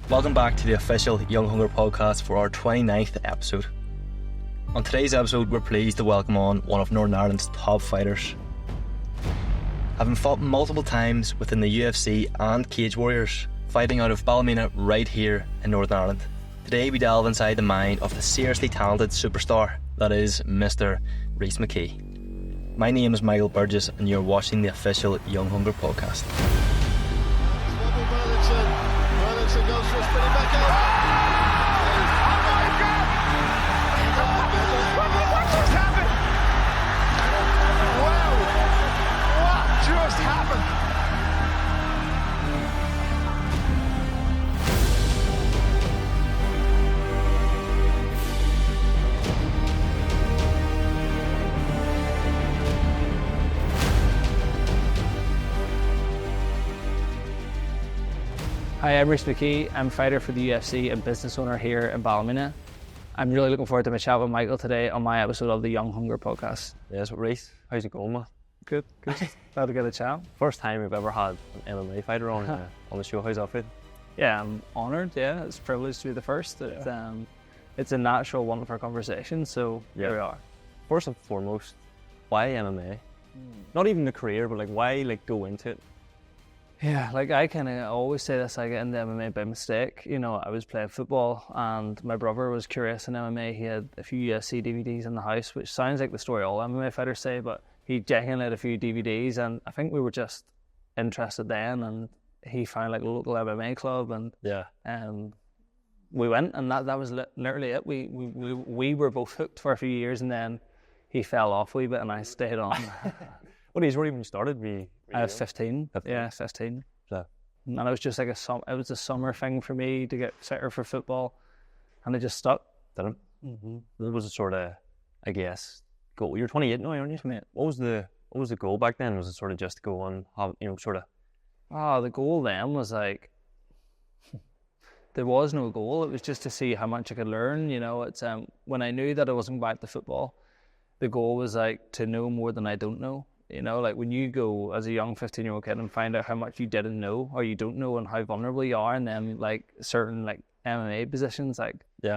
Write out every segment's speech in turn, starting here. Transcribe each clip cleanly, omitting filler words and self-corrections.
Welcome back to the official Young Hunger podcast for our 29th episode. On today's episode, we're pleased to welcome on one of Northern Ireland's top fighters. Having fought multiple times within the UFC and Cage Warriors, fighting out of Ballymena right here in Northern Ireland. Today we delve inside the mind of the seriously talented superstar that is Mr Rhys McKee. My name is Michael Burgess and you're watching the official Young Hunger podcast. Goes for a spinning back out. Oh my God! What just happened? Wow! What just happened? Hi, I'm Rhys McKee. I'm a fighter for the UFC and business owner here in Ballymena. I'm really looking forward to my chat with Michael today on my episode of the Young Hunger podcast. Yes, Rhys, how's it going, man? Good. Glad to get a chat. First time we've ever had an MMA fighter on the show. How's that feel? Yeah, I'm honoured. Yeah, it's a privilege to be the first. It's a natural one of our conversations, so here we are. First and foremost, why MMA? Not even the career, but why go into it? Yeah, I kind of always say this, I get into MMA by mistake. You know, I was playing football and my brother was curious in MMA. He had a few UFC DVDs in the house, which sounds like the story all MMA fighters say, but he genuinely had a few DVDs and I think we were just interested then, and he found a local MMA club and we went, and that was literally it. We were both hooked for a few years and then he fell off a wee bit and I stayed on. What age were you when you started? 15. Yeah, 15. So. And it was just it was a summer thing for me to get fitter for football, and it just stuck. Did it? Mm-hmm. That was a sort of, I guess, goal. You're 28 now, aren't you? What was the goal back then? Was it sort of just to go on, have, the goal then was there was no goal. It was just to see how much I could learn. You know, it's when I knew that I wasn't back to football, the goal was to know more than I don't know. You know, when you go as a young 15-year-old kid and find out how much you didn't know or you don't know and how vulnerable you are, and then certain MMA positions,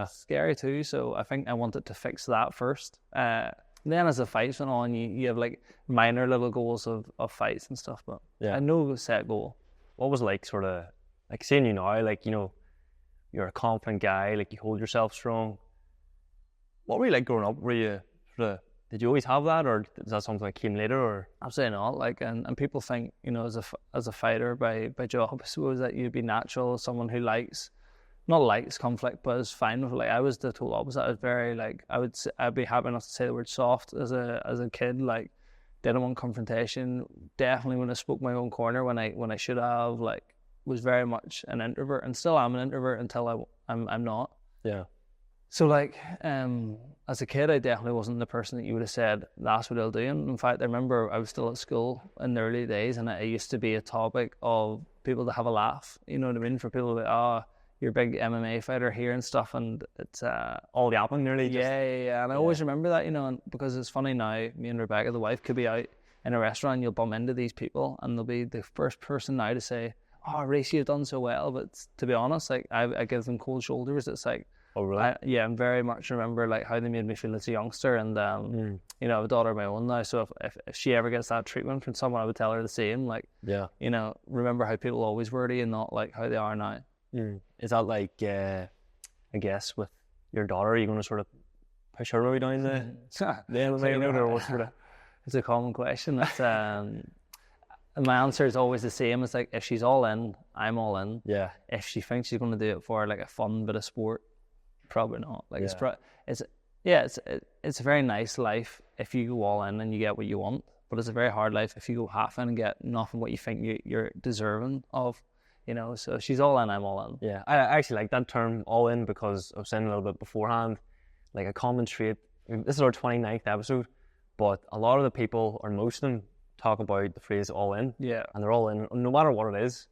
scary too. So I think I wanted to fix that first. Then as the fights went on, you have minor little goals of fights and stuff, but I no set goal. What was seeing you now, you're a confident guy, you hold yourself strong. What were you growing up? Were you did you always have that, or is that something that came later? Or absolutely not. And people think, as a fighter by job, I suppose that you'd be natural, someone who not likes conflict, but is fine with it. I was the total opposite. I was very I'd be happy enough to say the word soft as a kid. Didn't want confrontation. Definitely when I spoke my own corner when I should have. Was very much an introvert, and still am an introvert until I'm not. Yeah. So as a kid, I definitely wasn't the person that you would have said, that's what I'll do. And in fact, I remember I was still at school in the early days and it used to be a topic of people to have a laugh, you know what I mean? For people to you're a big MMA fighter here and stuff, and it's all yapping nearly. Yeah. And I always remember that, and because it's funny now, me and Rebecca, the wife, could be out in a restaurant and you'll bump into these people and they'll be the first person now to say, oh, Rhys, you've done so well. But to be honest, I give them cold shoulders. It's oh, really? I very much remember how they made me feel as a youngster, and I have a daughter of my own now, so if she ever gets that treatment from someone, I would tell her the same. Remember how people always were to you and not how they are now. Is that I guess with your daughter, are you going to sort of push her way down the MMA or what sort of? It's a common question. It's, my answer is always the same. It's if she's all in, I'm all in. Yeah. If she thinks she's going to do it for a fun bit of sport, probably not. It's a very nice life if you go all in and you get what you want, but it's a very hard life if you go half in and get nothing what you think you're deserving of. So if she's all in, I'm all in. Yeah, I actually like that term, all in, because I was saying a little bit beforehand, a common trait. This is our 29th episode, but a lot of the people, or most of them, talk about the phrase all in. Yeah. And they're all in, no matter what it is,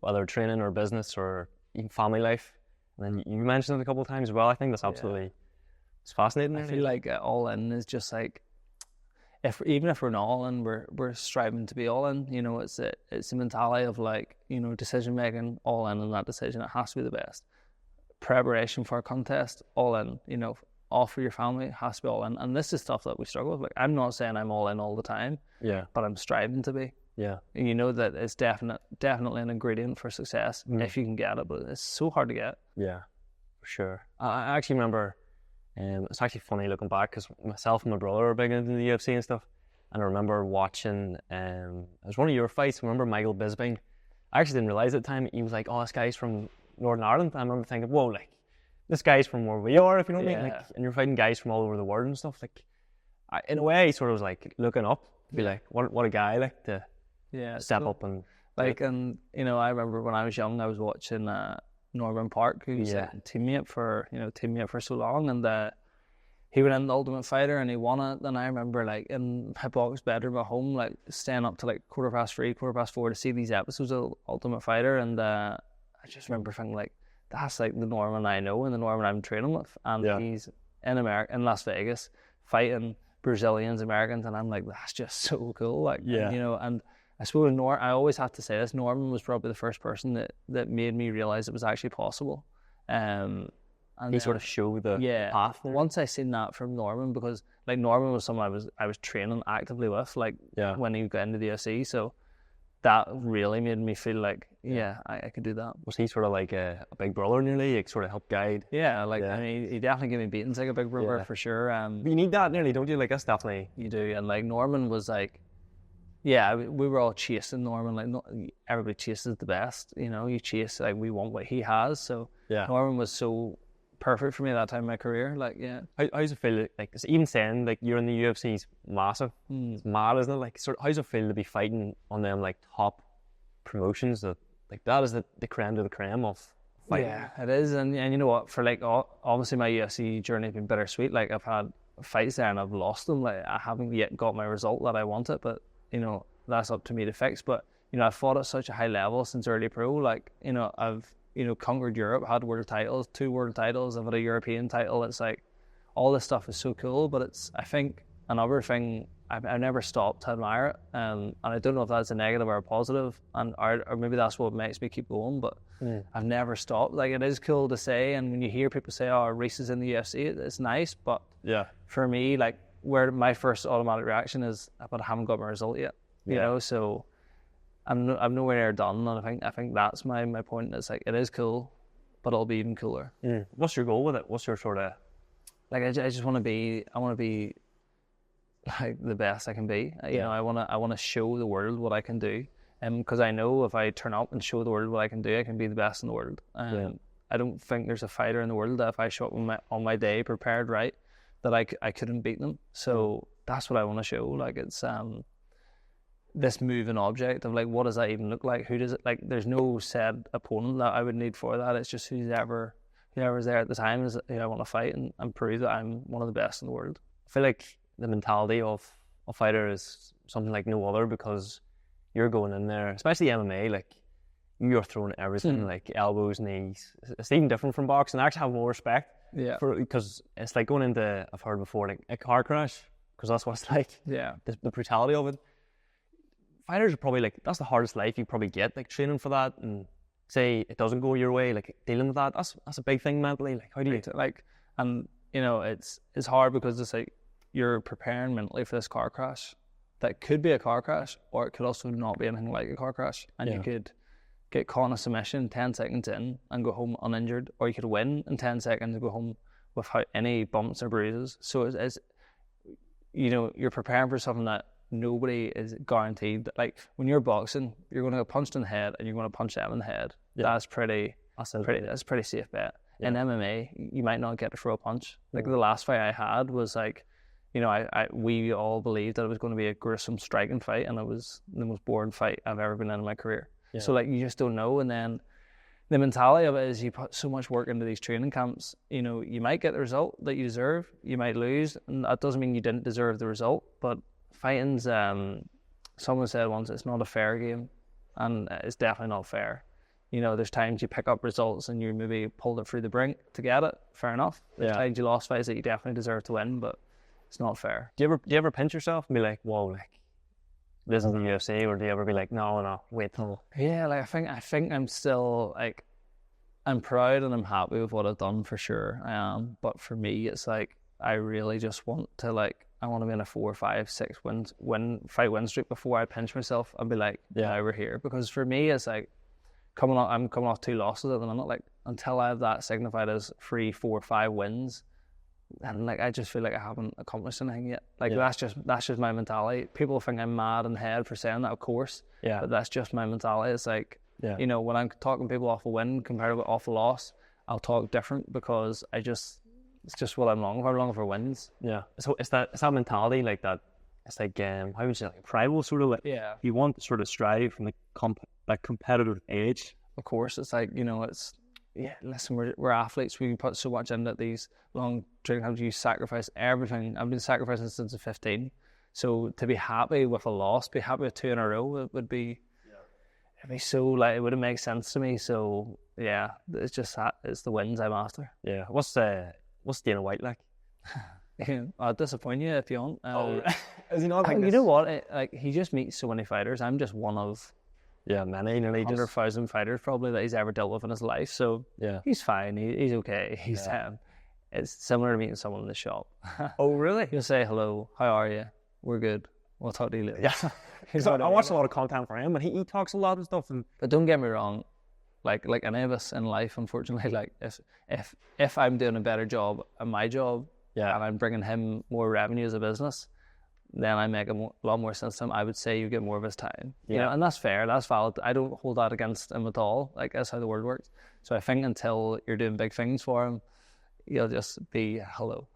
whether training or business or even family life. And then you mentioned it a couple of times as well. I think that's absolutely, it's fascinating. I feel all in is just even if we're not all in, we're striving to be all in. You know, it's the mentality of like, you know, decision making, all in on that decision. It has to be the best. Preparation for a contest, all in. You know, all for your family, it has to be all in. And this is stuff that we struggle with. Like, I'm not saying I'm all in all the time, but I'm striving to be. Yeah. And you know that it's definitely an ingredient for success if you can get it, but it's so hard to get. Yeah, for sure. I actually remember, it's actually funny looking back because myself and my brother are big into the UFC and stuff. And I remember watching, it was one of your fights. I remember Michael Bisping. I actually didn't realize at the time, he was like, oh, this guy's from Northern Ireland. I remember thinking, whoa, like, this guy's from where we are, if you know what I mean. Like, and you're fighting guys from all over the world and stuff. Like, in a way, I sort of was like looking up to be like, what a guy, like, to step up and like, and you know, I remember when I was young, I was watching Norman Park, who's a teammate for so long, and he went in the Ultimate Fighter and he won it. And I remember like in my box bedroom at home, like staying up to like 3:15, 4:15 to see these episodes of Ultimate Fighter, and I just remember thinking like, that's like the Norman I know and the Norman I'm training with, and he's in America, in Las Vegas, fighting Brazilians, Americans, and I'm like, that's just so cool, like, and, you know. And I suppose I always have to say this, Norman was probably the first person that made me realize it was actually possible. And he sort of showed the path there. Once I seen that from Norman, because like Norman was someone I was training actively with, like when he got into the UFC, so that really made me feel like I could do that. Was he sort of like a big brother nearly, like sort of help guide? I mean, he definitely gave me beatings like a big brother for sure. But you need that nearly, don't you? Like, that's definitely you do. And like Norman was like, we were all chasing Norman. Like, everybody chases the best, you know. You chase, like, we want what he has. So Norman was so perfect for me at that time in my career. Like, how does it feel? Like, even saying like you're in the UFC is massive. It's mad, isn't it? Like, how does it feel to be fighting on them like top promotions? That is the creme de la creme of fighting. Yeah, it is. And you know what? For like, obviously my UFC journey has been bittersweet. Like, I've had fights there and I've lost them. Like, I haven't yet got my result that I wanted, but you know, that's up to me to fix. But you know, I've fought at such a high level since early pro. Like, you know, I've conquered Europe, had world titles, 2 world titles, I've had a European title. It's like, all this stuff is so cool, but it's, I think, another thing, I've never stopped to admire it. And I don't know if that's a negative or a positive, or maybe that's what makes me keep going, but I've never stopped. Like, it is cool to say, and when you hear people say, oh, Rhys is in the UFC, it's nice, but for me, like, where my first automatic reaction is, but I haven't got my result yet, you know, so I'm nowhere near done, and I think that's my point. It's like, it is cool, but it'll be even cooler. What's your goal with it? What's your sort of, like, I just want to be like the best I can be. You know, I want to show the world what I can do, because I know if I turn up and show the world what I can do, I can be the best in the world. I don't think there's a fighter in the world that if I show up on my day prepared right, that I couldn't beat them. So that's what I want to show. Like, it's this moving object of like, what does that even look like? Who does it, like, there's no set opponent that I would need for that. It's just whoever's there at the time is who I want to fight and prove that I'm one of the best in the world. I feel like the mentality of a fighter is something like no other, because you're going in there, especially MMA, like, you're throwing everything, like elbows, knees. It's even different from boxing. I actually have more respect because it's like going into, I've heard before, like a car crash, because that's what it's like. The brutality of it. Fighters are probably like, that's the hardest life you probably get, like training for that, and say it doesn't go your way, like dealing with that, that's a big thing mentally. Like, how do you like, and you know, it's hard because it's like you're preparing mentally for this car crash that could be a car crash, or it could also not be anything like a car crash, and you could get caught in a submission 10 seconds in and go home uninjured, or you could win in 10 seconds and go home without any bumps or bruises. So it's you know, you're preparing for something that nobody is guaranteed. Like, when you're boxing, you're going to get punched in the head and you're going to punch them in the head. That's a pretty safe bet. In MMA, you might not get to throw a punch. Like, the last fight I had was like, you know, we all believed that it was going to be a gruesome striking fight, and it was the most boring fight I've ever been in my career. So like, you just don't know. And then the mentality of it is, you put so much work into these training camps, you know, you might get the result that you deserve, you might lose, and that doesn't mean you didn't deserve the result. But fighting's, someone said once, it's not a fair game, and it's definitely not fair. You know, there's times you pick up results and you maybe pulled it through the brink to get it, fair enough. There's times you lost fights that you definitely deserve to win, but It's not fair. Do you ever pinch yourself and be like, whoa, like this is the UFC, or do you ever be like, no, wait till? Yeah, like I think I'm still like, I'm proud and I'm happy with what I've done for sure. But for me, it's like I really just want to I want to be in a 4, 5, 6 fight win streak before I pinch myself and be like, yeah, we're here. Because for me, it's like I'm coming off 2 losses at the minute. Like until I have that signified as 3, 4, 5 wins, and like I just feel like I haven't accomplished anything yet. Like that's just my mentality. People think I'm mad in the head for saying that, of course. Yeah. But that's just my mentality. It's like, you know, when I'm talking people off a win compared to off a loss, I'll talk different because it's just what I'm longing for. I'm longing for wins. Yeah. So it's that mentality like that. It's like how would you say, like primal sort of. Like, yeah. You want to sort of strive from that competitive age. Of course, it's like, you know, it's. Yeah, listen, we're athletes. We put so much into these long training camps. You sacrifice everything. I've been sacrificing since I'm 15. So to be happy with a loss, be happy with 2 in a row, it would be, it'd be so like, it wouldn't make sense to me. So yeah, it's just that, it's the wins I'm after. Yeah. What's Dana White like? I'll disappoint you if you want. Is he not like this? You know what? Like he just meets so many fighters. I'm just one of. Yeah, many, nearly 100,000 fighters probably that he's ever dealt with in his life. So he's fine. He's okay. He's it's similar to meeting someone in the shop. Oh, really? You'll say hello. How are you? We're good. We'll talk to you later. Yeah. I watch a lot of content for him, and he talks a lot of stuff. But don't get me wrong. Like any of us in life, unfortunately, like if I'm doing a better job at my job, and I'm bringing him more revenue as a business, then I make a lot more sense to him. I would say you get more of his time. You know, and that's fair, that's valid. I don't hold that against him at all. Like, that's how the world works. So I think until you're doing big things for him, you'll just be hello.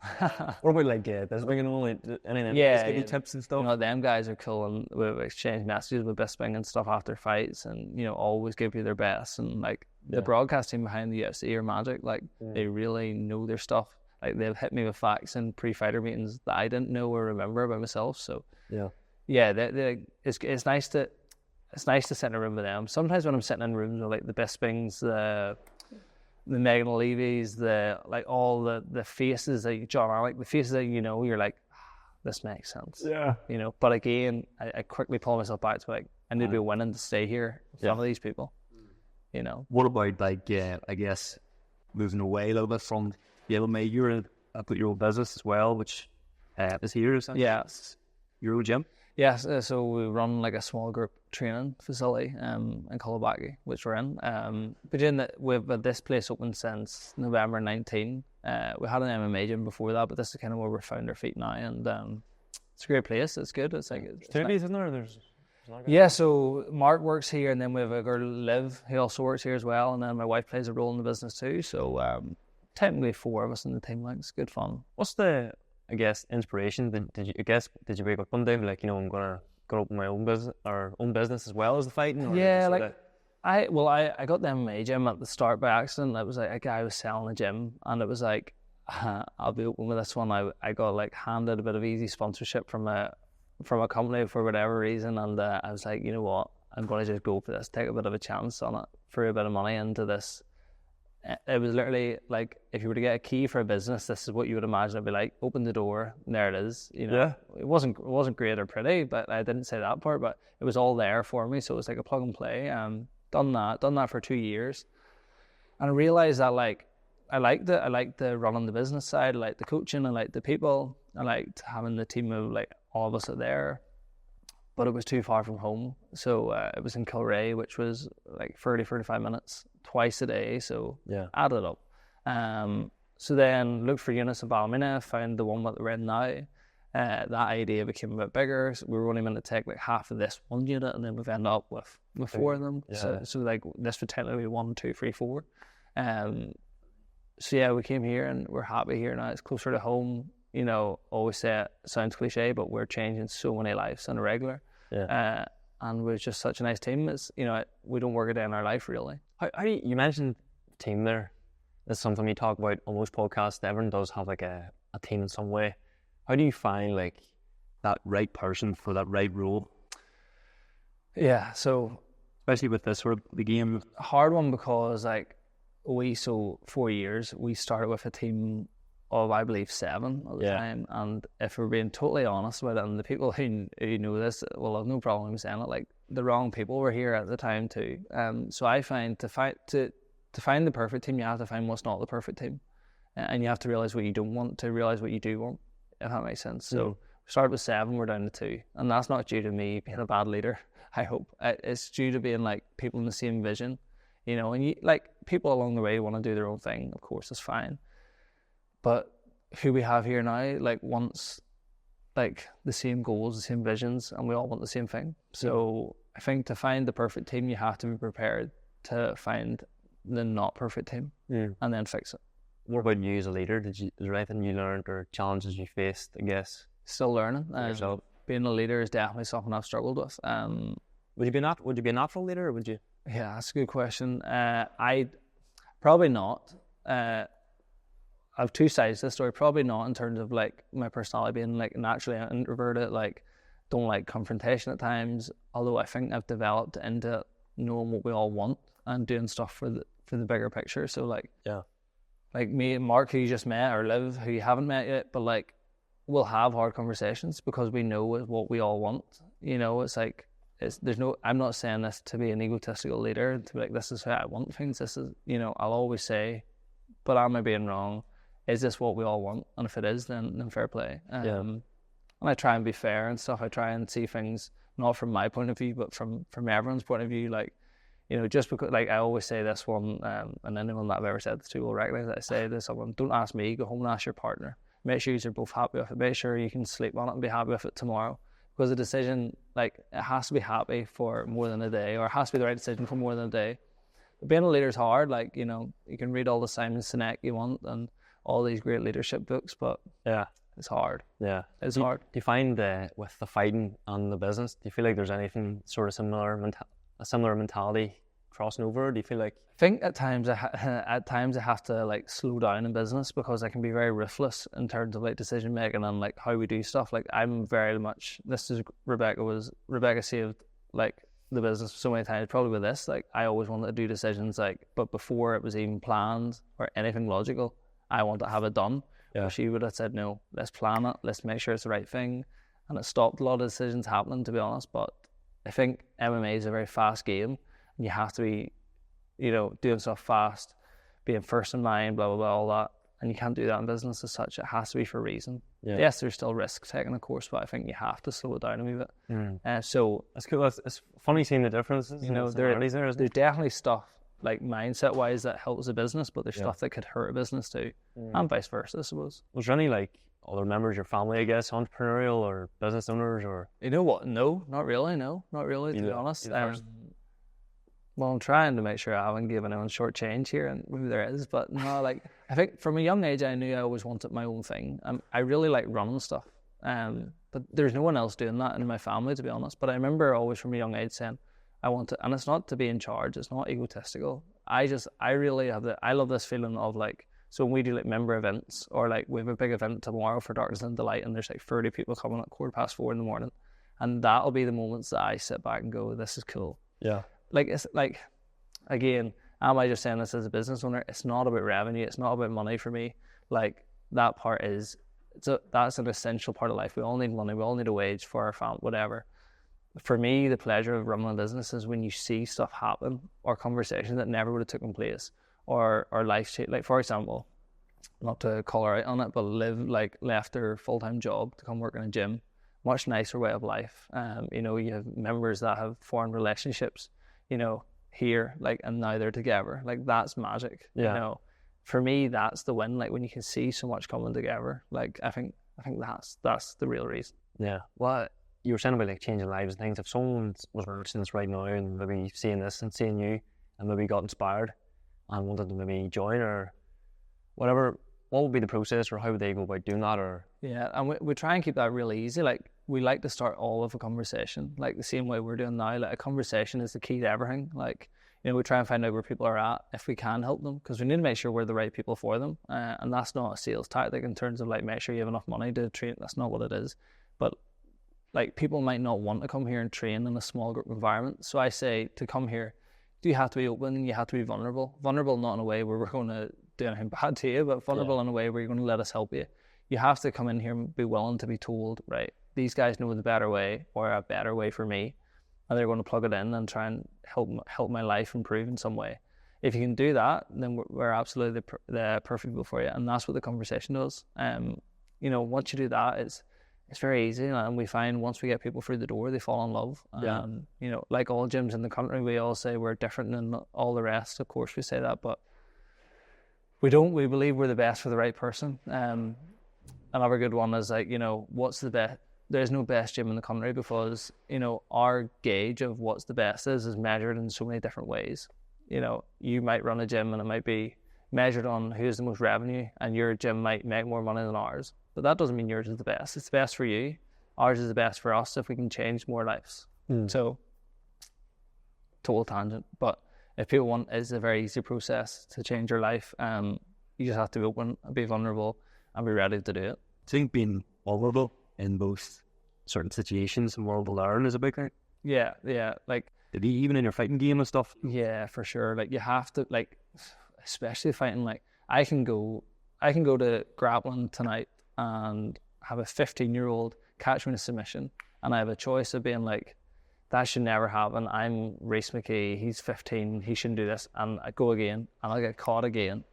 What about like this bringing only anything? Give you tips and stuff. You know, them guys are cool, and we exchange messages with Bisping and stuff after fights, and you know, always give you their best. And like the broadcast team behind the UFC are magic. Like they really know their stuff. Like they've hit me with facts in pre-fighter meetings that I didn't know or remember about myself. So it's nice to sit in a room with them. Sometimes when I'm sitting in rooms with like the Bispings, the Megan Levy's, all the faces that John are like the faces that you know, you're like, this makes sense. Yeah. You know, but again, I quickly pull myself back to like, I need to be winning to stay here with some of these people. You know. What about like I guess moving away a little bit from the MMA? You're put your own business as well, which is here. Yes. Your own gym. Yes, so we run like a small group training facility in Culabaki, which we're in. But we've had this place open since November 19. We had an MMA gym before that, but this is kind of where we found our feet now, and it's a great place. It's good. It's like it's nice. Nice. Isn't there? Yeah, so Mark works here, and then we have a girl, Liv, who also works here as well, and then my wife plays a role in the business too. So technically 4 of us in the team. Like, it's good fun. What's the, I guess, inspiration? Did you wake up one day and be like, you know, I'm gonna open my own business as well as the fighting? Or yeah, like I got the MMA gym at the start by accident. It was like a guy was selling a gym, and it was like, I'll be open with this one. I got like handed a bit of easy sponsorship from a company for whatever reason, and I was like, you know what, I'm gonna just go for this, take a bit of a chance on it, throw a bit of money into this. It was literally like, if you were to get a key for a business, this is what you would imagine it'd be like. Open the door, and there it is. You know, it wasn't great or pretty, but I didn't say that part. But it was all there for me, so it was like a plug and play. Done that for 2 years, and I realized that like I liked the running the business side, I liked the coaching, I liked the people, I liked having the team of like all of us are there. But it was too far from home, so it was in Kilray, which was like 35 minutes twice a day, so added up. So then looked for units in Ballymena, found the one that we're in now. That idea became a bit bigger, so we were only meant to take like half of this one unit, and then we've ended up with 4 of them. So like this would technically be 1, 2, 3, 4. So yeah, we came here and we're happy here now. It's closer to home. You know, always say it sounds cliche, but we're changing so many lives on a regular. And we're just such a nice team. It's, you know, we don't work a day in our life really. How you mentioned team there. That's something you talk about on most podcasts. Everyone does have like a team in some way. How do you find like that right person for that right role? Yeah, so especially with this sort of the game. Hard one, because like 4 years we started with a team of, I believe, 7 at the time. And if we're being totally honest about it, and the people who know this will have no problem saying it, like, the wrong people were here at the time too. So I find to find the perfect team, you have to find what's not the perfect team, and you have to realize what you don't want to realize what you do want, if that makes sense. So we started with 7, we're down to 2, and that's not due to me being a bad leader. I hope it's due to being like people in the same vision, you know. And you, like, people along the way want to do their own thing. Of course, it's fine. But who we have here now, like, wants like the same goals, the same visions, and we all want the same thing. So I think to find the perfect team, you have to be prepared to find the not perfect team and then fix it. What about you as a leader? Is there anything you learned or challenges you faced, I guess? Still learning. Yourself? Being a leader is definitely something I've struggled with. Would you be a natural leader, or would you? Yeah, that's a good question. I probably not. I have 2 sides to the story. Probably not in terms of like my personality being like naturally introverted, like don't like confrontation at times. Although I think I've developed into knowing what we all want and doing stuff for the bigger picture. So like like me and Mark, who you just met, or Liv, who you haven't met yet, but like we'll have hard conversations because we know what we all want. You know, it's like I'm not saying this to be an egotistical leader, to be like, this is how I want things. This is, you know, I'll always say, but am I being wrong? Is this what we all want? And if it is, then fair play. And I try and be fair and stuff. I try and see things not from my point of view, but from everyone's point of view. Like, you know, just because, like, I always say this one, and anyone that I've ever said this to will recognize that I say to someone, don't ask me, go home and ask your partner. Make sure you're both happy with it. Make sure you can sleep on it and be happy with it tomorrow. Because a decision, like, it has to be happy for more than a day, or it has to be the right decision for more than a day. But being a leader is hard. Like, you know, you can read all the Simon Sinek you want and all these great leadership books, but it's hard. Yeah, it's hard. Do you find with the fighting and the business, do you feel like there's anything sort of a similar mentality crossing over? Do you feel like? I think at times I have to like slow down in business because I can be very ruthless in terms of like decision making and like how we do stuff. Like, I'm very much, this is Rebecca saved like the business so many times, probably with this. Like, I always wanted to do decisions, like, but before it was even planned or anything logical, I want to have it done. Yeah. She would have said, no, let's plan it, let's make sure it's the right thing. And it stopped a lot of decisions happening, to be honest. But I think MMA is a very fast game, and you have to be, you know, doing stuff fast, being first in mind, blah, blah, blah, all that. And you can't do that in business as such. It has to be for a reason. Yeah. Yes, there's still risk taking, of course, but I think you have to slow it down a wee bit. So that's cool. It's funny seeing the differences. You know, there's definitely stuff, like, mindset-wise, that helps a business, but there's stuff that could hurt a business too, and vice versa, I suppose. Was there any, like, other members of your family, I guess, entrepreneurial or business owners, or? You know what? No, not really, to be honest. Well, I'm trying to make sure I haven't given anyone short change here, and maybe there is, but no, like, I think from a young age, I knew I always wanted my own thing. I really like running stuff, but there's no one else doing that in my family, to be honest. But I remember always from a young age saying, I want to, and it's not to be in charge, it's not egotistical. I really I love this feeling of, like, so when we do like member events, or like we have a big event tomorrow for Darkness and Delight, and there's like 30 people coming at 4:15 in the morning, and that'll be the moments that I sit back and go, this is cool. Yeah. Like, it's like, again, am I just saying this as a business owner? It's not about revenue, it's not about money for me. Like, that part is, that's an essential part of life. We all need money, we all need a wage for our family, whatever. For me, the pleasure of running a business is when you see stuff happen, or conversations that never would have taken place, or life change. Like, for example, not to call her out on it, but Liv, like, left her full-time job to come work in a gym. Much nicer way of life. You know, you have members that have formed relationships, you know, here, like, and now they're together. Like, that's magic. Yeah. You know, for me, that's the win. Like, when you can see so much coming together, like, I think that's the real reason. Yeah. What you were saying about, like, changing lives and things. If someone was watching this right now and maybe seeing this and seeing you, and maybe got inspired and wanted to maybe join or whatever, what would be the process, or how would they go about doing that? Or yeah, and we try and keep that really easy. Like, we like to start all of a conversation, like the same way we're doing now. Like, a conversation is the key to everything. Like, you know, we try and find out where people are at, if we can help them, because we need to make sure we're the right people for them. And that's not a sales tactic in terms of, like, make sure you have enough money to train. That's not what it is. But, like, people might not want to come here and train in a small group environment. So I say, to come here, you have to be open and you have to be vulnerable. Vulnerable not in a way where we're going to do anything bad to you, but vulnerable in a way where you're going to let us help you. You have to come in here and be willing to be told, right, these guys know the better way or a better way for me, and they're going to plug it in and try and help my life improve in some way. If you can do that, then we're absolutely the perfect people for you, and that's what the conversation does. You know, once you do that, it's very easy, and we find once we get people through the door, they fall in love. You know, like all gyms in the country, we all say we're different than all the rest. Of course, we say that, but we don't. We believe we're the best for the right person. Another good one is like, you know, what's the best? There's no best gym in the country because, you know, our gauge of what's the best is measured in so many different ways. You know, you might run a gym and it might be measured on who's the most revenue, and your gym might make more money than ours. But that doesn't mean yours is the best. It's the best for you. Ours is the best for us if we can change more lives. So, total tangent. But if people want, it's a very easy process to change your life. You just have to be open, be vulnerable, and be ready to do it. I think being vulnerable in both certain situations and willing to learn is a big thing. Yeah. Like, Even in your fighting game and stuff. yeah, for sure. Like, you have to, like, especially fighting. Like, I can go to grappling tonight and have a 15-year-old catch me in a submission, and I have a choice of being like, that should never happen. I'm Rhys McKee. He's 15. He shouldn't do this. And I go again, and I get caught again,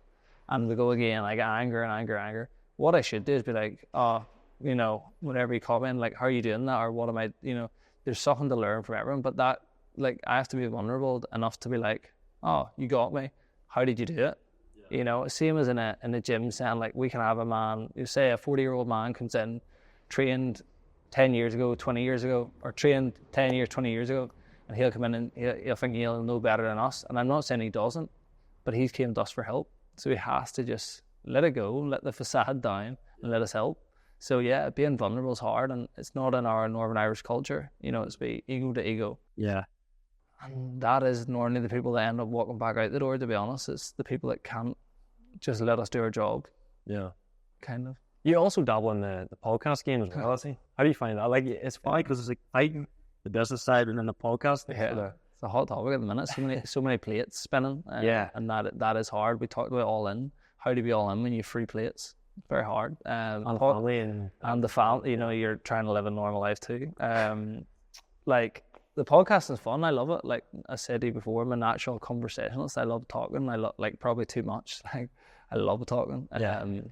and we go again. I get anger. What I should do is be like, oh, you know, whenever you call me, and like, how are you doing that? Or what am I, you know, there's something to learn from everyone. But that, like, I have to be vulnerable enough to be like, oh, you got me. How did you do it? Yeah. You know, same as in a gym saying, like, we can have a man, you say a 40-year-old man comes in, trained 10 years ago, 20 years ago, or trained 10 years, 20 years ago, and he'll come in and he'll think he'll know better than us. And I'm not saying he doesn't, but he's came to us for help. So he has to just let it go, let the facade down, and let us help. So yeah, being vulnerable is hard, and it's not in our Northern Irish culture. You know, it's be ego to ego. Yeah. And that is normally the people that end up walking back out the door, to be honest. It's the people that can't just let us do our job. Yeah. Kind of. You also dabble in the podcast game as well, I think. How do you find that? Like, it's funny because it's like fighting the business side and then the podcast. Yeah. It's a hot topic at the minute. So many plates spinning. And that is hard. We talked about all in. How to be all in when you have 3 plates. Very hard. And family and the family, you know, you're trying to live a normal life too. Like, the podcast is fun. I love it. Like I said to you before, I'm a natural conversationalist. I love talking. I love, like, probably too much. Like, I love talking. Yeah. And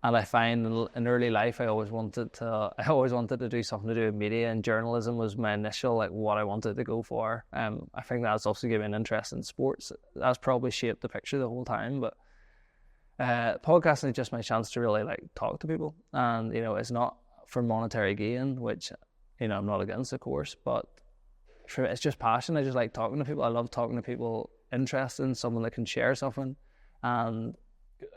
I find in early life, I always wanted to do something to do with media, and journalism was my initial, like, what I wanted to go for. I think that's also given me an interest in sports. That's probably shaped the picture the whole time, but podcasting is just my chance to really, like, talk to people. And, you know, it's not for monetary gain, which, you know, I'm not against, of course, but it's just passion. I just like talking to people. I love talking to people interested in someone that can share something. And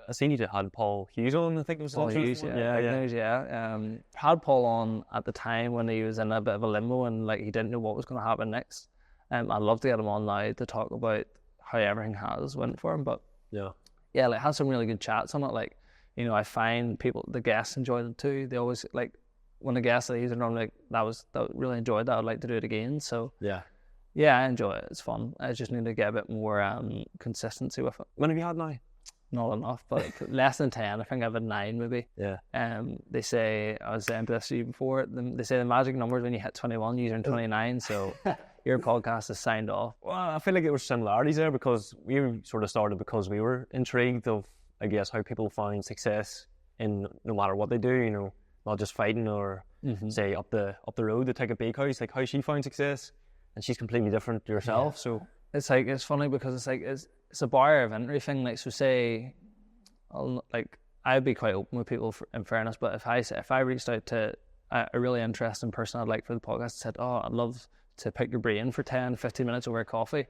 I seen you had Paul Hughes on, I think it was. Paul Hughes, had Paul on at the time when he was in a bit of a limbo and, like, he didn't know what was going to happen next. I'd love to get him on now to talk about how everything has went for him. But yeah, like, had some really good chats on it. Like, you know, I find the guests enjoy them too. They always, like, when the guests are normally like, that really enjoyed that. I'd like to do it again. So yeah, I enjoy it. It's fun. I just need to get a bit more consistency with it. When have you had now? Not enough, but less than 10. I think I've had 9 maybe. Yeah. They say, I was saying this to you before, they say the magic number is when you hit 21, you're in 29, so your podcast is signed off. Well, I feel like there were similarities there because we sort of started because we were intrigued of, I guess, how people find success in no matter what they do, you know, not just fighting or say up the road to take a bakehouse, like how she found success, and she's completely different to yourself. Yeah. So it's like, it's funny because it's like, it's a barrier of entry thing. Like, so say, I'd be quite open with people in fairness, but if I reached out to a really interesting person I'd like for the podcast and said, oh, I'd love to pick your brain for 10, 15 minutes over a coffee,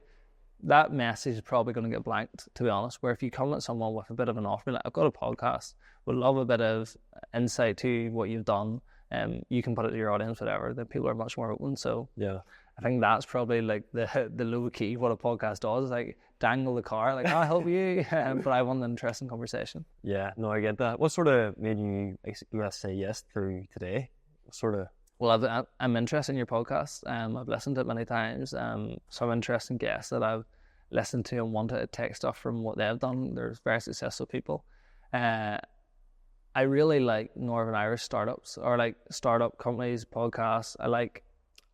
that message is probably going to get blanked, to be honest. Where if you come at someone with a bit of an offer, like, I've got a podcast, would love a bit of insight to what you've done, you can put it to your audience, whatever, then people are much more open. So yeah, I think that's probably like the low key what a podcast does, like dangle the car, like, I'll help you, but I want an interesting conversation. Yeah, no, I get that. What sort of made you say yes through today? What sort of... Well, I'm interested in your podcast. I've listened to it many times. Some interesting guests that listen to and want to take stuff from what they've done. There's very successful people. I really like Northern Irish startups or like startup companies, podcasts.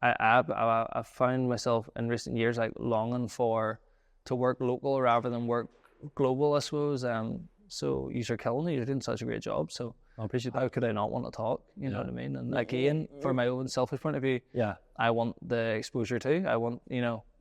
I've found myself in recent years like longing to work local rather than work global, I suppose. So you're killing it. You're doing such a great job. So I appreciate that. how could I not want to talk? You know what I mean? And again, for my own selfish point of view, I want the exposure too. I want,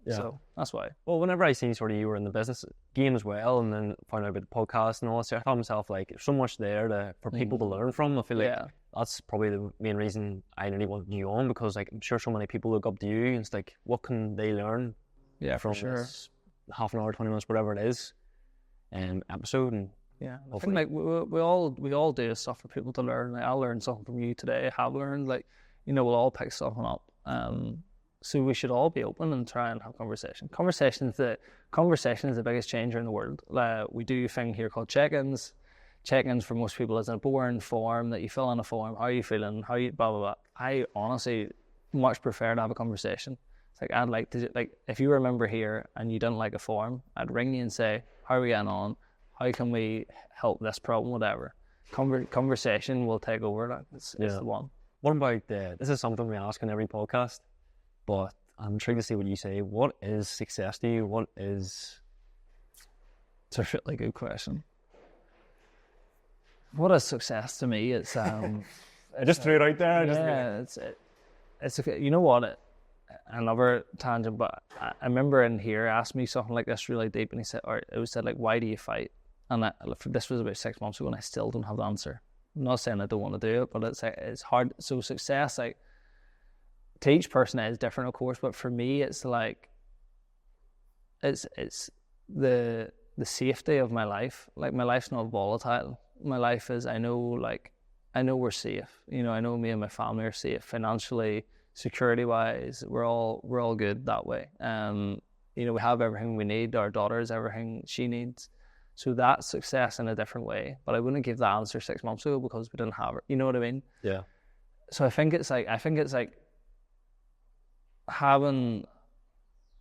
so that's why. Well, whenever I seen sort of you were in the business game as well, and then found out about the podcast and all that, I thought myself like, there's so much there for people to learn from. I feel like that's probably the main reason I really wanted you on, because like I'm sure so many people look up to you, and it's like, what can they learn? Yeah, from for sure. This half an hour, 20 minutes, whatever it is, episode. And I think like we all do stuff for people to learn. Like, I learned something from you today. I have learned, like, we'll all pick something up. So we should all be open and try and have conversation. Conversation is the biggest changer in the world. We do a thing here called check-ins. Check-ins for most people is a boring form that you fill in a form. How are you feeling? How you blah blah blah. I honestly much prefer to have a conversation. It's like, I'd like to, like, if you remember here and you didn't like a form, I'd ring you and say, how are we getting on? How can we help this problem? Whatever. Conversation will take over. It's the one. What about this is something we ask in every podcast, but I'm intrigued to see what you say. What is success to you? What is... It's a really good question. What is success to me? It's I just threw it out there. It's okay. You know what? Another tangent, but I remember in here asked me something like this really deep, and he said, like, why do you fight? And this was about 6 months ago, and I still don't have the answer. I'm not saying I don't want to do it, but it's hard. So success, like, to each person is different, of course, but for me, it's like, it's the safety of my life. Like, my life's not volatile. My life is, I know we're safe. I know me and my family are safe financially, security-wise. We're all good that way. We have everything we need. Our daughter has everything she needs. So that's success in a different way. But I wouldn't give that answer 6 months ago because we didn't have it. You know what I mean? Yeah. So I think it's like having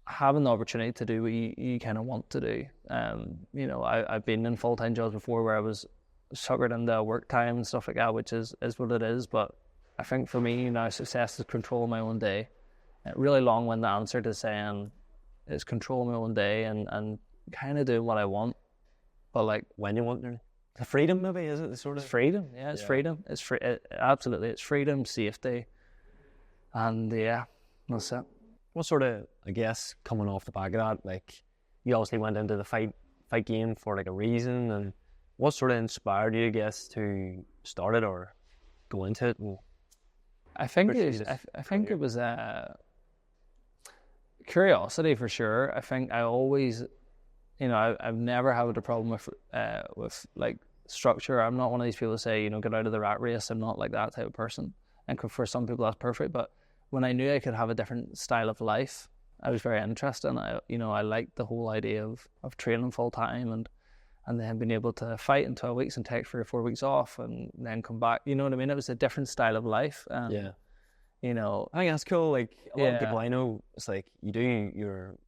the opportunity to do what you kind of want to do. I've been in full-time jobs before where I was suckered into work time and stuff like that, which is what it is. But I think for me now, success is controlling my own day. A really long-winded answer to saying it's controlling my own day and kind of doing what I want. But like, when you want to. The freedom, maybe, is it? The sort of... It's freedom, yeah, it's freedom. It's absolutely, it's freedom, safety, and that's it. What sort of, I guess, coming off the back of that, like, you obviously went into the fight game for like a reason, and what sort of inspired you, I guess, to start it or go into it? I think it was curiosity for sure. I think I always, I've never had a problem with like structure. I'm not one of these people who say, get out of the rat race. I'm not like that type of person. And for some people that's perfect. But when I knew I could have a different style of life, I was very interested. And I liked the whole idea of training full time and then being able to fight in 12 weeks and take 3 or 4 weeks off and then come back. You know what I mean? It was a different style of life. I think that's cool. Like, a lot of people I know, it's like, you do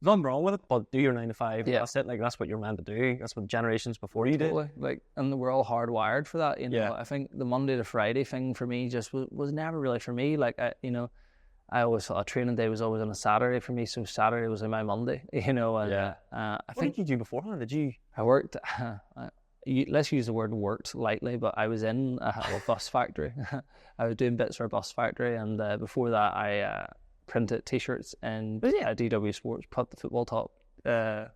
nothing wrong with it, but do your 9 to 5. Yeah. That's it. Like, that's what you're meant to do. That's what generations before you did. Like, and we're all hardwired for that. I think the Monday to Friday thing for me just was never really for me. Like, I always thought a training day was always on a Saturday for me, so Saturday was in my Monday. I think. What did you do beforehand? I worked. Let's use the word worked lightly, but I was in a bus factory. I was doing bits for a bus factory, and before that, I printed T-shirts and DW Sports, put the football top, the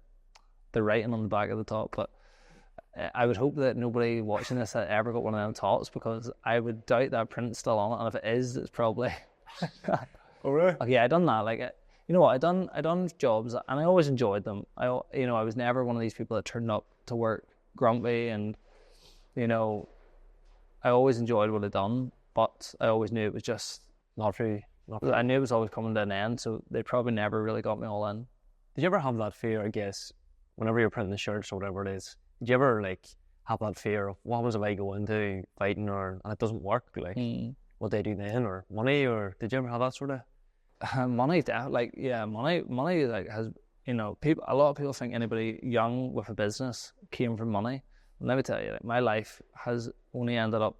writing on the back of the top. But I would hope that nobody watching this had ever got one of them tops, because I would doubt that print's still on it, and if it is, it's probably. Oh really? Okay, I done that. Like, you know what? I done jobs, and I always enjoyed them. I was never one of these people that turned up to work grumpy, and I always enjoyed what I'd done, but I always knew it was just not for you. I knew it was always coming to an end, so they probably never really got me all in. Did you ever have that fear, I guess, whenever you're printing the shirts or whatever it is? Did you ever like have that fear of what was if I go into fighting and it doesn't work? Like, what they do then, or money, or did you ever have that sort of money? Like, yeah, money like you know, a lot of people think anybody young with a business came from money. And let me tell you, like, my life has only ended up,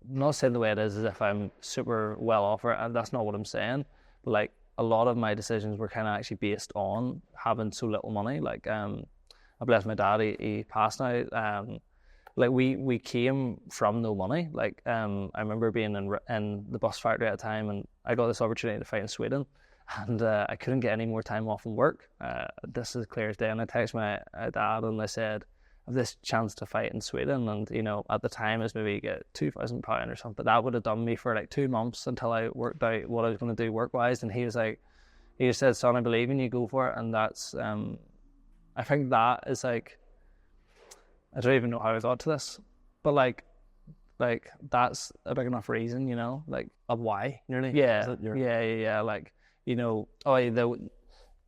not saying the way it is as if I'm super well off, and that's not what I'm saying, but like a lot of my decisions were kind of actually based on having so little money. Like, I bless my dad, he passed now. Like we came from no money. Like, I remember being in the bus factory at a time, and I got this opportunity to fight in Sweden, and I couldn't get any more time off from work. This is clear as day, and I texted my dad and I said, I have this chance to fight in Sweden, and you know, at the time it was maybe get £2,000 or something, but that would have done me for like 2 months until I worked out what I was going to do work wise. And he was like, he just said, son, I believe in you, go for it. And that's I think that is like, I don't even know how I got to this, but like that's a big enough reason, you know, like Of why, nearly? Yeah. Like, you know,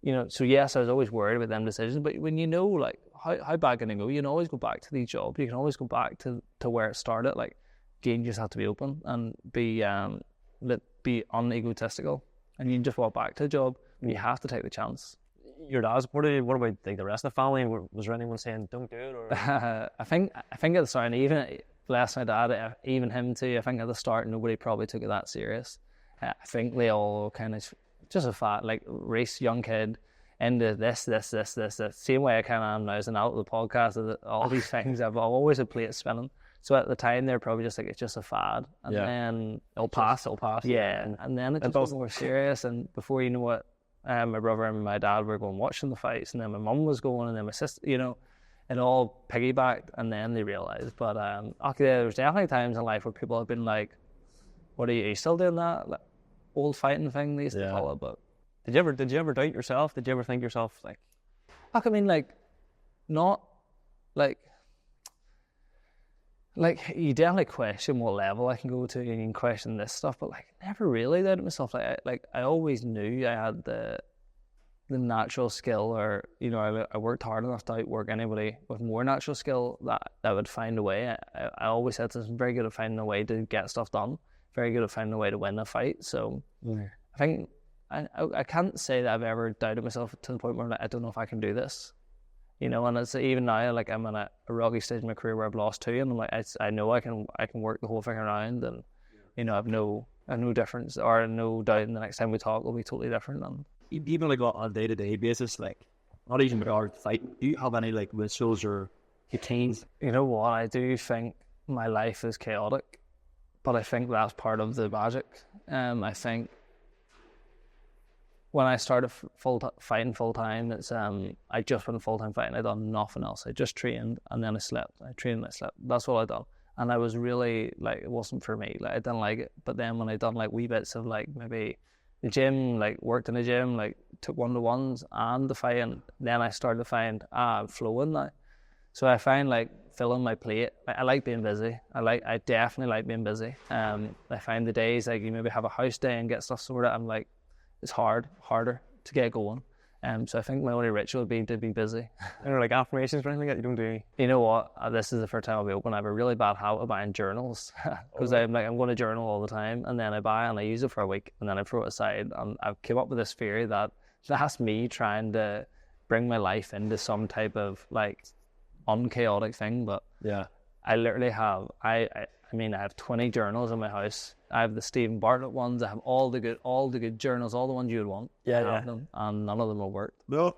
you know, so yes, I was always worried about them decisions, but when you know, like, how bad can it go? You can always go back to the job. You can always go back to where it started. Like, again, you just have to be open and be unegotistical, and you can just walk back to the job. You have to take the chance. Your dad supported you. What about like the rest of the family? Was there anyone saying don't do it? Or I think at the start, and even bless my dad, even him too. I think at the start, nobody probably took it that serious. I think they all kind of just a fat like Rhys, young kid, into this. Same way I kind of am now as an out of the podcast. All these things, I've always had plates spinning. So at the time, they're probably just like, it's just a fad. And then it'll pass. Yeah. And then it just got more serious. And before you know it, my brother and my dad were going watching the fights. And then my mum was going, and then my sister, you know, it all piggybacked. And then they realised. But okay, there's definitely times in life where people have been like, what are you still doing that? Like, old fighting thing they used to call it. But did you ever doubt yourself? Did you ever think yourself like, I mean, like, not like you definitely question what level I can go to, and you can question this stuff, but like never really doubted myself. Like I always knew I had the natural skill, or you know, I worked hard enough to outwork anybody with more natural skill that would find a way. I always said this, I'm very good at finding a way to get stuff done, very good at finding a way to win a fight. So I think I can't say that I've ever doubted myself to the point where I'm like, I don't know if I can do this. You know, and it's even now, like I'm in a rocky stage in my career where I've lost 2, and I'm like, I know I can work the whole thing around, and you know, I've no difference or no doubt in the next time we talk will be totally different. And even like on a day-to-day basis, like not even with our fight, do you have any like rituals or routines? You know what, I do think my life is chaotic, but I think that's part of the magic. I think when I started fighting full time, it's I just went full time fighting. I done nothing else. I just trained and then I slept. I trained and I slept. That's all I done. And I was really like, it wasn't for me. Like I didn't like it. But then when I done like wee bits of like maybe the gym, like worked in the gym, like took 1-to-1s and the fighting, then I started to find I'm flowing now. So I find like filling my plate. I like being busy. I definitely like being busy. I find the days like you maybe have a house day and get stuff sorted. I'm like, it's harder to get going. So I think my only ritual would be to be busy. Or like affirmations or anything like that you don't do? You know what? This is the first time I'll be open. I have a really bad habit of buying journals because I'm going to journal all the time, and then I buy and I use it for a week and then I throw it aside. And I've come up with this theory that that's me trying to bring my life into some type of like unchaotic thing. But I literally have I have 20 journals in my house. I have the Stephen Bartlett ones. I have all the good journals, all the ones you would want. I have them, and none of them will work. No.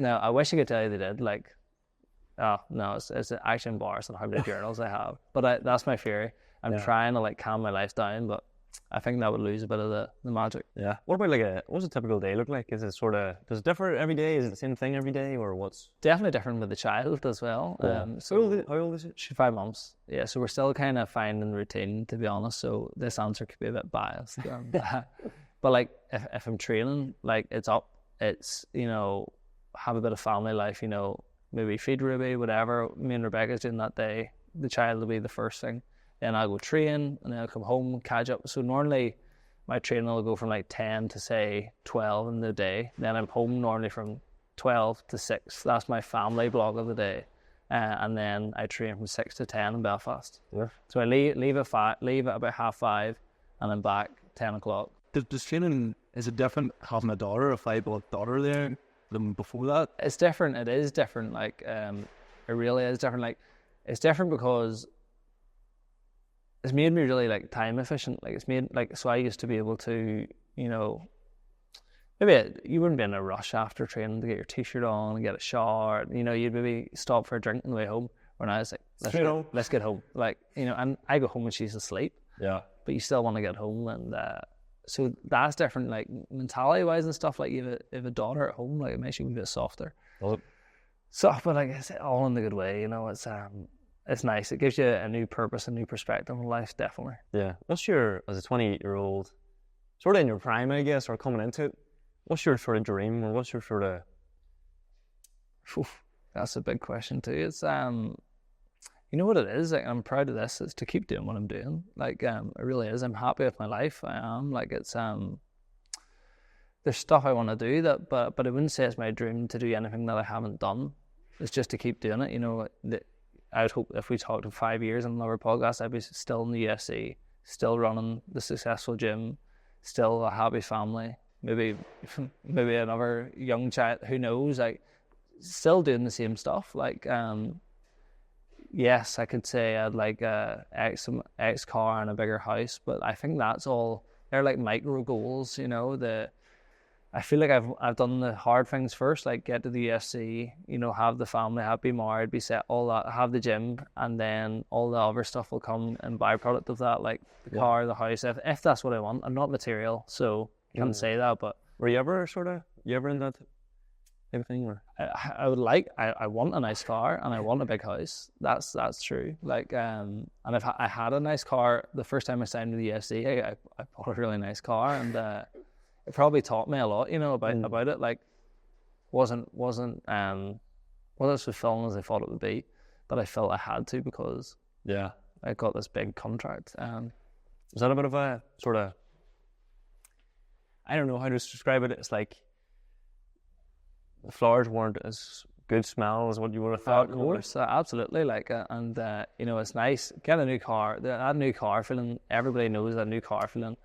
I wish I could tell you they did. Like, no, it's actually embarrassing how many journals I have. But that's my theory. I'm trying to like calm my life down, but I think that would lose a bit of the magic. Yeah. What about what's a typical day look like? Is it does it differ every day? Is it the same thing every day, or what's? Definitely different with the child as well. Yeah. How old is it? She's 5 months. Yeah, so we're still kind of finding routine, to be honest. So this answer could be a bit biased. But like if I'm training, like it's, you know, have a bit of family life, you know, maybe feed Ruby, whatever. Me and Rebecca's doing that day. The child will be the first thing. Then I'll go train, and then I'll come home, catch up. So normally my training will go from like 10 to say 12 in the day. Then I'm home normally from 12 to 6. That's my family block of the day. And then I train from 6 to 10 in Belfast. Yeah. So I leave at about 5:30, and I'm back 10 o'clock. Does training, is it different having a daughter, a 5-month daughter there? than before that? It's different. It is different. Like, it really is different. Like, it's different because it's made me really like time efficient. Like, it's made like, so I used to be able to, you know, maybe you wouldn't be in a rush after training to get your t-shirt on and get a shower. You know, you'd maybe stop for a drink on the way home. When I was like, let's get home. Like, you know, and I go home when she's asleep. Yeah. But you still want to get home, and so that's different. Like, mentality wise and stuff. Like, you have a daughter at home, like, it makes you a bit softer. Does it? So, but like, it's all in the good way. You know, it's nice. It gives you a new purpose, a new perspective on life, definitely. Yeah. What's your, as a 28-year-old, sort of in your prime, I guess, or coming into it, what's your sort of dream, or what's your sort of... That's a big question too. It's you know what it is? Like, I'm proud of this. It's to keep doing what I'm doing. Like, it really is. I'm happy with my life. I am. Like, it's there's stuff I want to do that, but I wouldn't say it's my dream to do anything that I haven't done. It's just to keep doing it. You know, I would hope if we talked in 5 years on another podcast, I'd be still in the UFC, still running the successful gym, still a happy family, maybe another young child, who knows, like, still doing the same stuff. Like, yes, I could say I'd like some X car and a bigger house, but I think that's all, they're like micro goals, you know. I feel like I've done the hard things first, like get to the UFC, you know, have the family, be married, be set, all that, have the gym, and then all the other stuff will come in byproduct of that, like the car, the house, if that's what I want. I'm not material, so I can't say that, but... Were you ever in that everything? Or? I want a nice car and I want a big house. That's true. Like, and if I had a nice car the first time I signed to the UFC, I bought a really nice car, and it probably taught me a lot, you know, about it. Like, wasn't as fulfilling as I thought it would be, but I felt I had to because I got this big contract. Was that a bit of a sort of, I don't know how to describe it. It's like the flowers weren't as good smell as what you would have thought. Of course, absolutely. Like, you know, it's nice. Get a new car. That new car feeling. Everybody knows that new car feeling.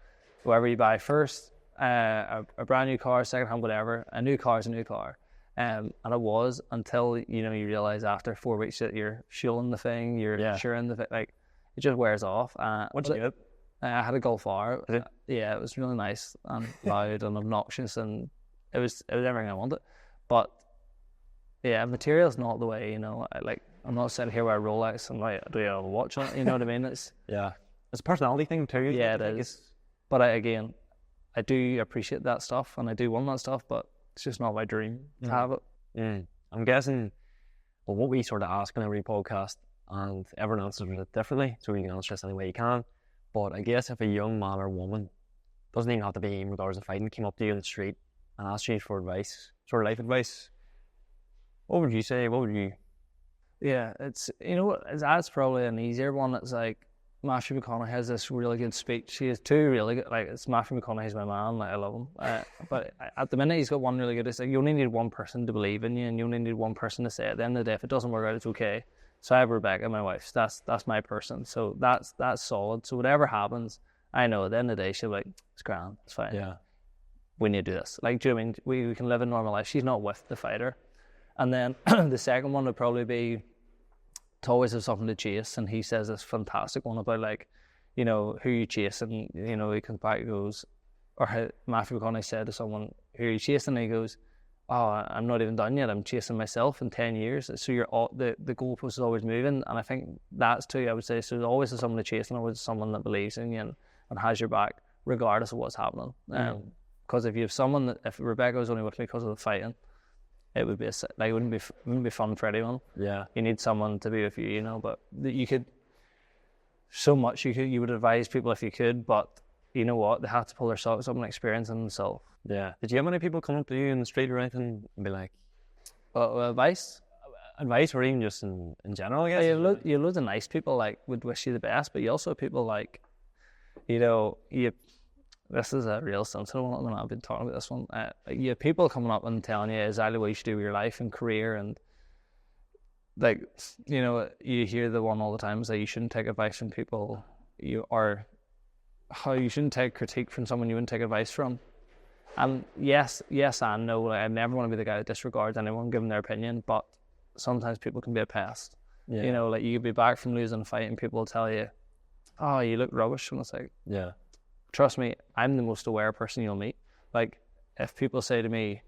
Whoever you buy first, a brand new car, second hand, whatever. A new car is a new car. And it was until, you know, you realize after 4 weeks that you're fueling the thing, you're insuring the thing, like, it just wears off. What'd you get? I had a Golf R. Yeah, it was really nice and loud and obnoxious, and it was everything I wanted. But yeah, material's not the way, you know. I'm not sitting here with a Rolex and like, do you have a watch on it? You know what I mean? It's it's a personality thing too. Yeah, it is. But I do appreciate that stuff and I do want that stuff, but it's just not my dream to have it. I'm guessing, well, what we sort of ask in every podcast, and everyone answers it differently, so you can answer this any way you can. But I guess if a young man or woman, doesn't even have to be in regards to fighting, came up to you in the street and asked you for advice, sort of life advice, what would you say? What would you... Yeah, it's, you know, that's probably an easier one. It's like, Matthew McConaughey has this really good speech. He has two really good, like, it's Matthew McConaughey's my man, like, I love him. But at the minute he's got one really good, it's like, you only need one person to believe in you, and you only need one person to say at the end of the day, if it doesn't work out, it's okay. So I have Rebecca, my wife, that's my person. So that's solid. So whatever happens, I know at the end of the day, she'll be like, it's grand, it's fine. Yeah. We need to do this. Like, do you know what I mean? We can live a normal life. She's not with the fighter. And then the second one would probably be to always have something to chase. And he says this fantastic one about, like, you know, who you chase. And, you know, he comes back and goes, or Matthew McConaughey said to someone, who are you chasing? And he goes, oh, I'm not even done yet. I'm chasing myself in 10 years. So the goalpost is always moving. And I think that's too, I would say. So there's always someone to chase and always someone that believes in you and has your back, regardless of what's happening. Because if you have someone that, if Rebecca was only with me because of the fighting, it would be it wouldn't be fun for anyone. Yeah, you need someone to be with you, you know. But you could so much you would advise people if you could, but you know what, they have to pull their socks up and experience in themselves. Yeah. Did you have any people come up to you in the street or anything and be like, advice, or even just in general? I guess you have loads of nice people like would wish you the best, but you also have people like, you know, this is a real sensitive one. I've been talking about this one. You have people coming up and telling you exactly what you should do with your life and career, and like, you know, you hear the one all the time is that you shouldn't take advice from people, how you shouldn't take critique from someone you wouldn't take advice from. And yes and no. Like, I never want to be the guy that disregards anyone giving their opinion, but sometimes people can be a pest. Yeah. You know, like you could be back from losing a fight and people will tell you, oh, you look rubbish. And it's like, Yeah. trust me, I'm the most aware person you'll meet. Like, if people say to me,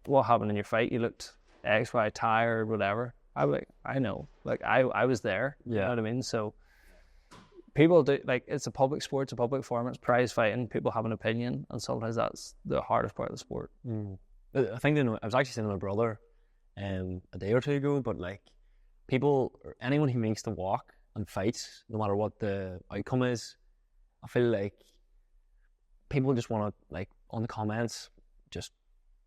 what happened in your fight? You looked X, Y, tired, whatever. I'm like, I know. Like, I was there. Yeah. You know what I mean? So people do, like, it's a public sport, it's a public forum, it's prize fighting. People have an opinion, and sometimes that's the hardest part of the sport. I think I was actually saying to my brother a day or two ago, but like people, or anyone who makes the walk and fights, no matter what the outcome is, I feel like people just want to, like, on the comments, just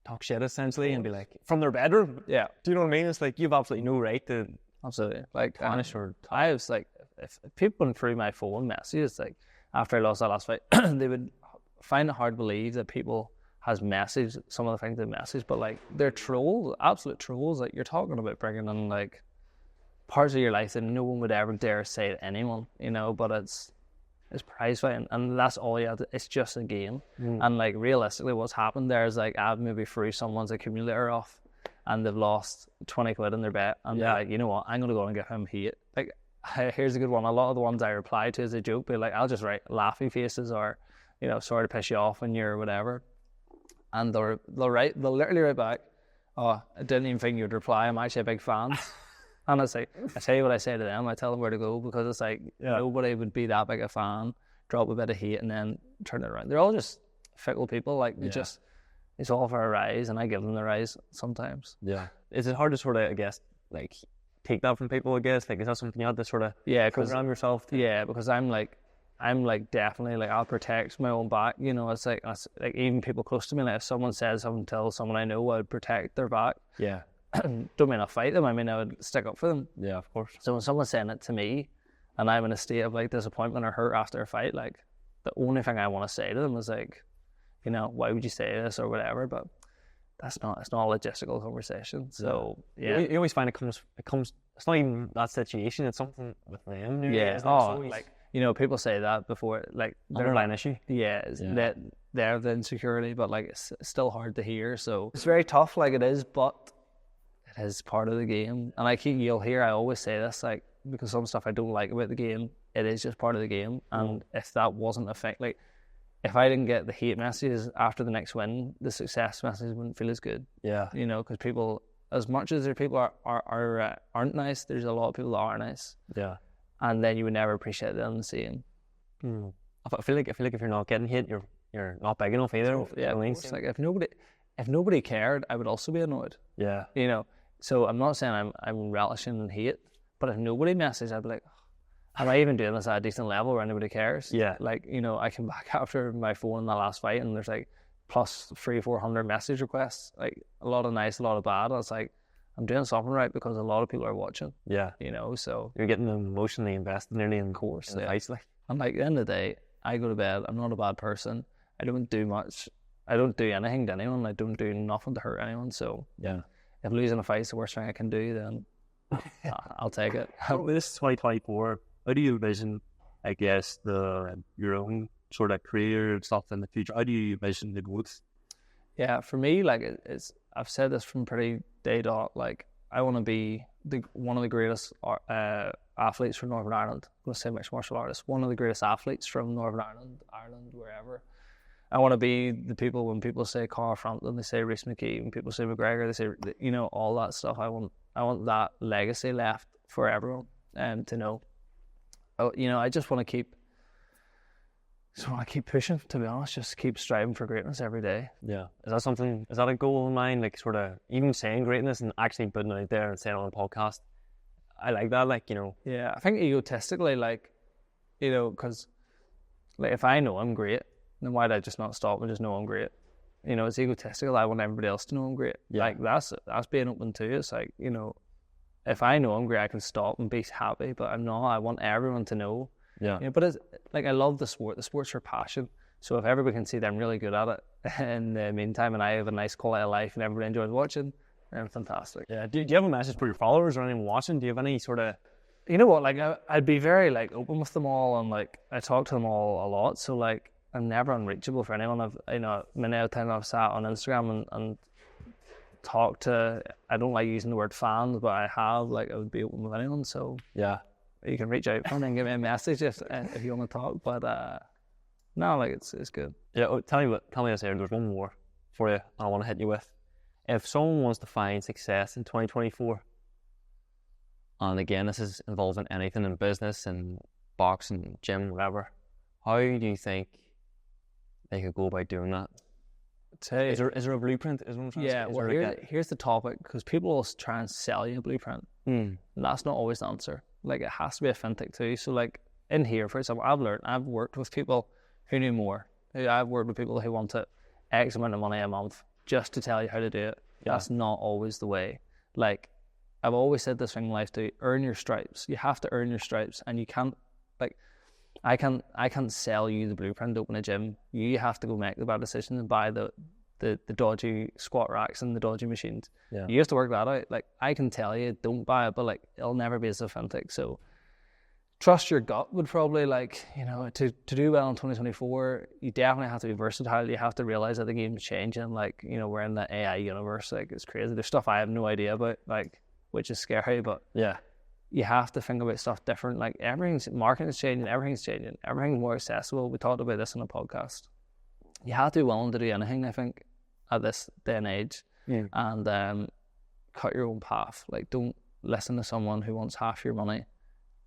talk shit essentially and be like, from their bedroom. Yeah. Do you know what I mean? It's like, you have absolutely no right to Absolutely. Like, punish or I was like, if people went through my phone messages, like, after I lost that last fight, they would find it hard to believe that people has messaged some of the things they message, but like, they're trolls, absolute trolls. Like, you're talking about bringing in like parts of your life that no one would ever dare say to anyone, you know, but it's prize fighting, and that's all you have to, it's just a game. And like, realistically what's happened there is like, I've maybe threw someone's accumulator off and they've lost 20 quid in their bet, and they're like, you know what, I'm gonna go and give him hate. Like, here's a good one. A lot of the ones I reply to as a joke, but like, I'll just write laughing faces or, you know, sorry to piss you off when you're whatever, and they'll literally write back, oh, I didn't even think you'd reply, I'm actually a big fan. And it's like, I tell you what I say to them, I tell them where to go, because it's like, nobody would be that big a fan, drop a bit of hate and then turn it around. They're all just fickle people. Like, it's all for a rise, and I give them the rise sometimes. Yeah. Is it hard to sort of, I guess, like, take that from people, I guess? Like, is that something you had to sort of program yourself to? Yeah, because I'm like definitely, like, I'll protect my own back. You know, it's like even people close to me, like, if someone says something, tell someone I know, I'd protect their back. Yeah. Don't mean I'll fight them, I mean I would stick up for them. Yeah, of course. So when someone's saying it to me and I'm in a state of like disappointment or hurt after a fight, like, the only thing I want to say to them is like, you know, why would you say this or whatever, but it's not a logistical conversation. So you always find it comes it's not even that situation, it's something with them. Like, you know, people say that before, like, underlying issue. That they're the insecurity, but like, it's still hard to hear. So it's very tough, like it is, but it is part of the game. And you'll hear I always say this, like, because some stuff I don't like about the game, it is just part of the game. And if that wasn't a thing, like, if I didn't get the hate messages after the next win, the success messages wouldn't feel as good. Yeah, you know, because people, as much as there are people aren't nice, there's a lot of people that are nice. Yeah, and then you would never appreciate them the same. I feel like if you're not getting hit, you're not big enough either. Yeah, it's like if nobody cared, I would also be annoyed. Yeah, you know. So I'm not saying I'm relishing in hate, but if nobody messages, I'd be like, am I even doing this at a decent level where anybody cares? Yeah. Like, you know, I came back after my phone in the last fight and there's like plus 300-400 message requests, like a lot of nice, a lot of bad. And it's like, I'm doing something right because a lot of people are watching. Yeah. You know, so. You're getting emotionally invested nearly in the course. Yeah. And like, at the end of the day, I go to bed, I'm not a bad person. I don't do much. I don't do anything to anyone. I don't do nothing to hurt anyone. So yeah, if losing a fight is the worst thing I can do, then I'll take it. This is 2024. How do you envision, I guess, your own sort of career and stuff in the future? How do you envision the growth? Yeah, for me, like, I've said this from pretty day dot. Like, I want to be one of the greatest athletes from Northern Ireland. I'm going to say mixed martial artist. One of the greatest athletes from Northern Ireland, wherever. I want to be the people, when people say Carl Frampton, they say Rhys McKee. When people say McGregor, they say, you know, all that stuff. I want that legacy left for everyone to know. You know, I just want to keep pushing, to be honest, just keep striving for greatness every day. Yeah. Is that a goal in mind? Like, sort of even saying greatness and actually putting it out there and saying it on a podcast? I like that, like, you know. Yeah, I think egotistically, like, you know, because, like, if I know I'm great, then why did I just not stop and just know I'm great? You know, it's egotistical. I want everybody else to know I'm great. Yeah. Like, that's being open too. It's like, you know, if I know I'm great, I can stop and be happy, but I'm not. I want everyone to know. Yeah. You know, but it's like, I love the sport. The sport's for passion. So if everybody can see that I'm really good at it in the meantime, and I have a nice quality of life and everybody enjoys watching, then fantastic. Yeah. Do you have a message for your followers or anyone watching? Do you have any sort of... You know what, like, I'd be very, like, open with them all, and, like, I talk to them all a lot. So, like, I'm never unreachable for anyone. Many of the time I've sat on Instagram and talked to, I don't like using the word fans, but I have, like, I would be open with anyone, so Yeah. you can reach out and give me a message if you want to talk, but no, like, it's good. Yeah, tell me this here, there's one more for you I want to hit you with. If someone wants to find success in 2024, and again, this is involving anything in business and boxing, gym, whatever, how do you think they could go about doing that? Is there a blueprint? Is what I'm trying to say? Yeah, well, here's the topic, because people will try and sell you a blueprint, and that's not always the answer. Like, it has to be authentic too. So, like, in here, for example, I've worked with people who knew more. I've worked with people who wanted X amount of money a month just to tell you how to do it. Yeah. That's not always the way. Like, I've always said this thing in life too: earn your stripes. You have to earn your stripes, and you can't, like, I can't sell you the blueprint to open a gym. You have to go make the bad decision and buy the dodgy squat racks and the dodgy machines. Yeah. You have to work that out. Like, I can tell you, don't buy it, but, like, it'll never be as authentic. So trust your gut would probably, like, you know, to do well in 2024, you definitely have to be versatile. You have to realize that the game's changing. Like, you know, we're in the AI universe. Like, it's crazy. There's stuff I have no idea about, like, which is scary, but yeah, you have to think about stuff different. Like, marketing's changing, everything's more accessible. We talked about this on a podcast. You have to be willing to do anything, I think, at this day and age, and cut your own path. Like, don't listen to someone who wants half your money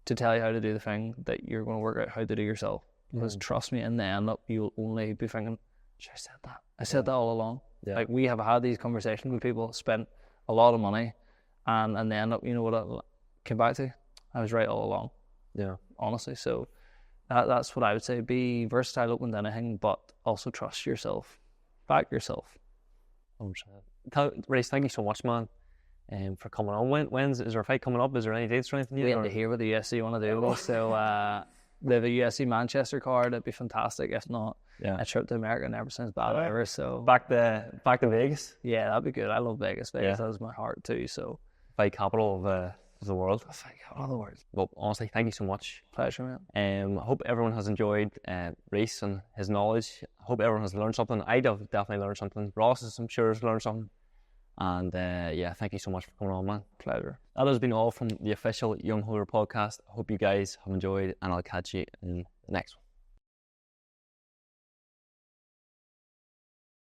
to tell you how to do the thing that you're going to work out how to do yourself. Because trust me, in the end up, you'll only be thinking, I said that. I said that all along. Yeah. Like, we have had these conversations with people, spent a lot of money, and they end up, you know what I came back to? I was right all along. Yeah. Honestly. So that's what I would say. Be versatile, open to anything, but also trust yourself. Back yourself. 100%. Rhys, thank you so much, man, for coming on. Is there a fight coming up? Is there any dates or anything? Waiting to hear what the UFC want to do. So they have a UFC Manchester card. It'd be fantastic. If not, a trip to America never sounds bad ever. So back to Vegas. Yeah, that'd be good. I love Vegas. That was my heart too. So fight capital of the world. Fight capital of the world. Well, honestly, thank you so much. Pleasure, man. I hope everyone has enjoyed Rhys and his knowledge. I hope everyone has learned something. I definitely learned something. Ross, I'm sure, has learned something. And thank you so much for coming on, man. Pleasure. That has been all from the official Young Holder podcast. I hope you guys have enjoyed, and I'll catch you in the next one.